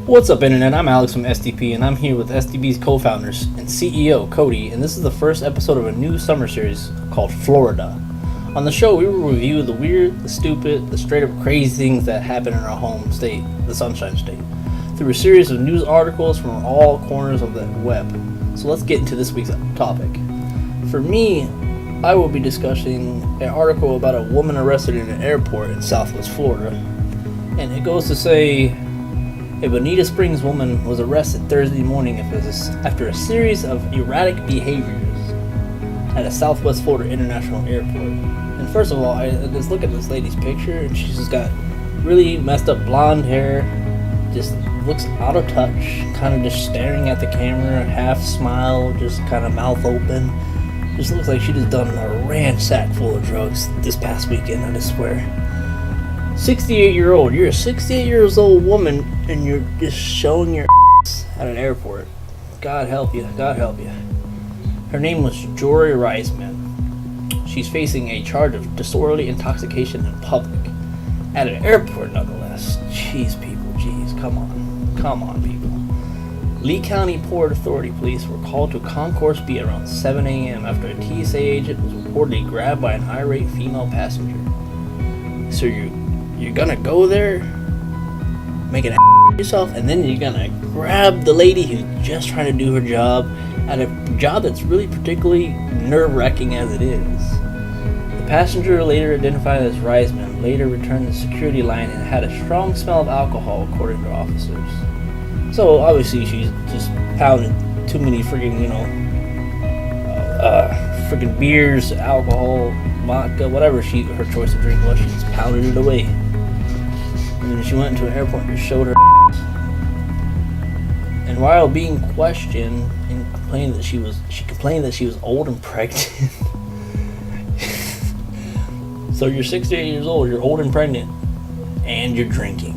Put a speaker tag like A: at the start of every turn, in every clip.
A: What's up, Internet? I'm Alex from STP, and I'm here with STP's co-founders and CEO, Cody, and this is the first episode of a new summer series called Florida. On the show, we will review the weird, the stupid, the straight-up crazy things that happen in our home state, the Sunshine State, through a series of news articles from all corners of the web. So let's get into this week's topic. For me, I will be discussing an article about a woman arrested in an airport in Southwest Florida, and it goes to say, a Bonita Springs woman was arrested Thursday morning after a series of erratic behaviors at a Southwest Florida International Airport. And first of all, I just look at this lady's picture, and she's just got really messed up blonde hair, just looks out of touch, kind of just staring at the camera, half smile, just kind of mouth open. Just looks like she just done a ransack full of drugs this past weekend, I just swear. 68-year-old, you're a 68 years old woman, and you're just showing your ass at an airport. God help you, God help you. Her name was Jory Reisman. She's facing a charge of disorderly intoxication in public at an airport, nonetheless. Jeez, people, jeez, come on, people. Lee County Port Authority police were called to Concourse B around 7 a.m. after a TSA agent was reportedly grabbed by an irate female passenger. So you're gonna go there, make an ass of yourself, and then you're gonna grab the lady who's just trying to do her job at a job that's really particularly nerve-wracking as it is. The passenger, later identified as Reisman, later returned to the security line and had a strong smell of alcohol, according to officers. So obviously she's just pounded too many freaking beers, alcohol, vodka, whatever her choice of drink was. She just pounded it away. And then she went into an airport and just showed her ass. And while being questioned and she complained that she was old and pregnant. So you're 68 years old, you're old and pregnant, and you're drinking.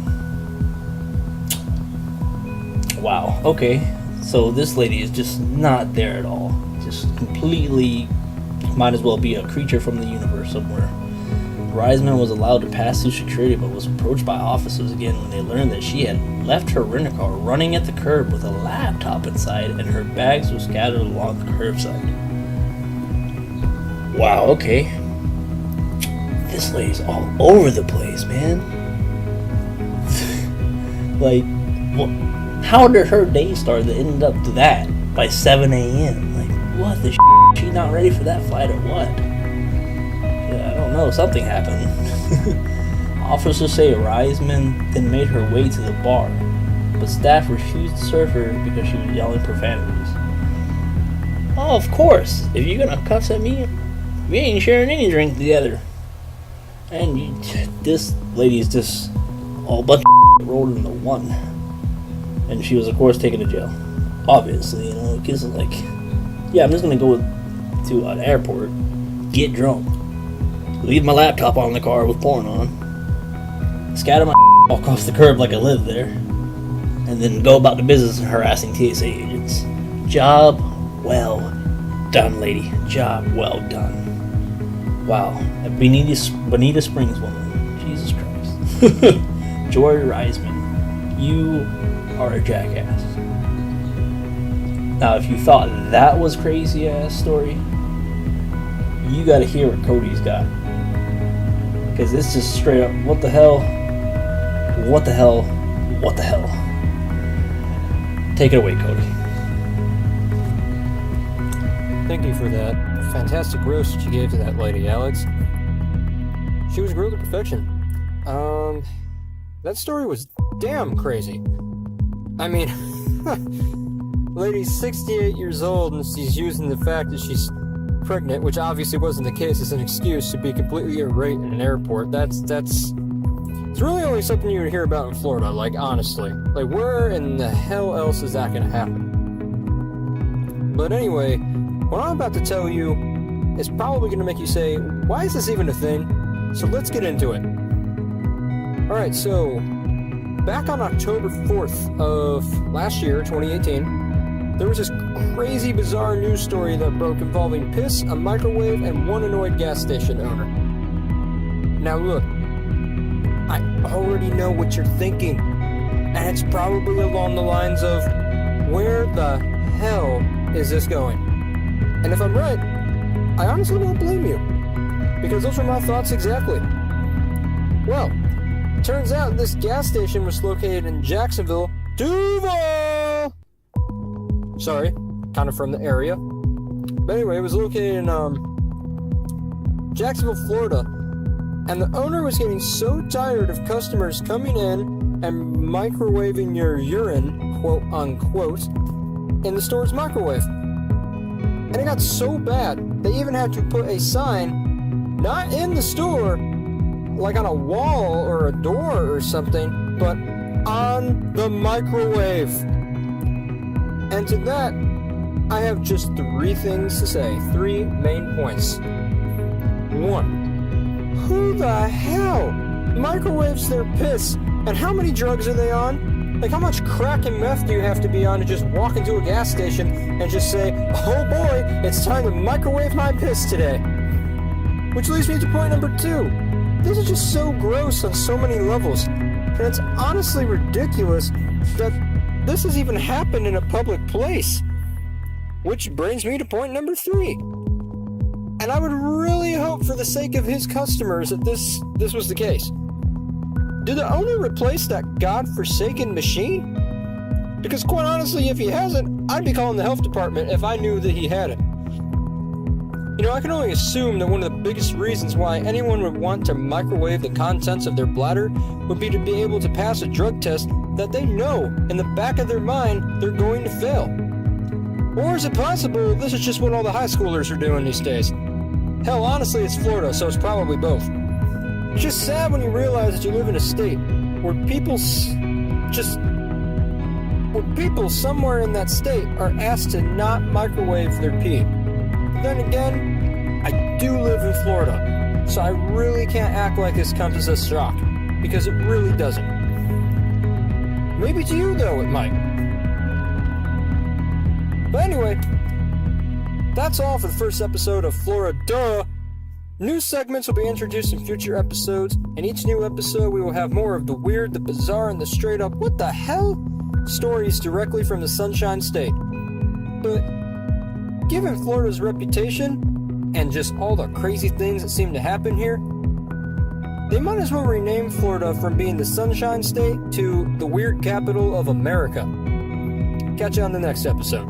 A: Wow, okay. So this lady is just not there at all. Just completely, might as well be a creature from the universe somewhere. Reisman was allowed to pass through security, but was approached by officers again when they learned that she had left her rental car running at the curb with a laptop inside, and her bags were scattered along the curbside. Wow, okay. This lady's all over the place, man. Like, how did her day start that ended up to that by 7 a.m.? Like, what the shit? She not ready for that flight or what? Yeah, I don't know. Something happened. Officers say Reisman then made her way to the bar, but staff refused to serve her because she was yelling profanities. Oh, of course. If you're gonna cuss at me, we ain't sharing any drink together. And this lady's just all bunch of rolled into one. And she was, of course, taken to jail. Obviously, because like, yeah, I'm just gonna go to an airport, get drunk, leave my laptop on the car with porn on, scatter my walk off the curb like I live there, and then go about the business of harassing TSA agents. Job well done, lady. Job well done. Wow, a Bonita Springs woman. Jesus Christ. Jory Reisman, you are a jackass. Now, if you thought that was crazy ass story, you gotta hear what Cody's got. Because it's just straight up, what the hell? What the hell? What the hell? Take it away, Cody.
B: Thank you for that fantastic roast you gave to that lady, Alex. She was grilled to perfection. That story was damn crazy. I mean, lady's 68 years old and she's using the fact that she's pregnant, which obviously wasn't the case, as an excuse to be completely irate in an airport. It's really only something you would hear about in Florida, like, honestly. Like, where in the hell else is that gonna happen? But anyway, what I'm about to tell you is probably gonna make you say, why is this even a thing? So let's get into it. Alright, so back on October 4th of last year, 2018, there was this crazy, bizarre news story that broke involving piss, a microwave, and one annoyed gas station owner. Now look, I already know what you're thinking, and it's probably along the lines of, where the hell is this going? And if I'm right, I honestly don't blame you, because those were my thoughts exactly. Well, turns out this gas station was located in Jacksonville, Duval! Sorry, kind of from the area. But anyway, it was located in Jacksonville, Florida. And the owner was getting so tired of customers coming in and microwaving your urine, quote unquote, in the store's microwave. And it got so bad, they even had to put a sign, not in the store, like on a wall or a door or something, but on the microwave. And to that, I have just 3 things to say, 3 main points. 1, who the hell microwaves their piss? And how many drugs are they on? Like, how much crack and meth do you have to be on to just walk into a gas station and just say, oh boy, it's time to microwave my piss today? Which leads me to point number 2. This is just so gross on so many levels. And it's honestly ridiculous that this has even happened in a public place. Which brings me to point number 3. And I would really hope for the sake of his customers that this was the case. Did the owner replace that godforsaken machine? Because quite honestly, if he hasn't, I'd be calling the health department if I knew that he had it. You know, I can only assume that one of the biggest reasons why anyone would want to microwave the contents of their bladder would be to be able to pass a drug test that they know in the back of their mind they're going to fail. Or is it possible this is just what all the high schoolers are doing these days? Hell, honestly, it's Florida, so it's probably both. It's just sad when you realize that you live in a state where people somewhere in that state are asked to not microwave their pee. But then again, I do live in Florida, so I really can't act like this comes as a shock, because it really doesn't. Maybe to you, though, it might. But anyway, that's all for the first episode of Flori-DUH. New segments will be introduced in future episodes. In each new episode, we will have more of the weird, the bizarre, and the straight up, what the hell? Stories directly from the Sunshine State. But given Florida's reputation, and just all the crazy things that seem to happen here, they might as well rename Florida from being the Sunshine State to the weird capital of America. Catch you on the next episode.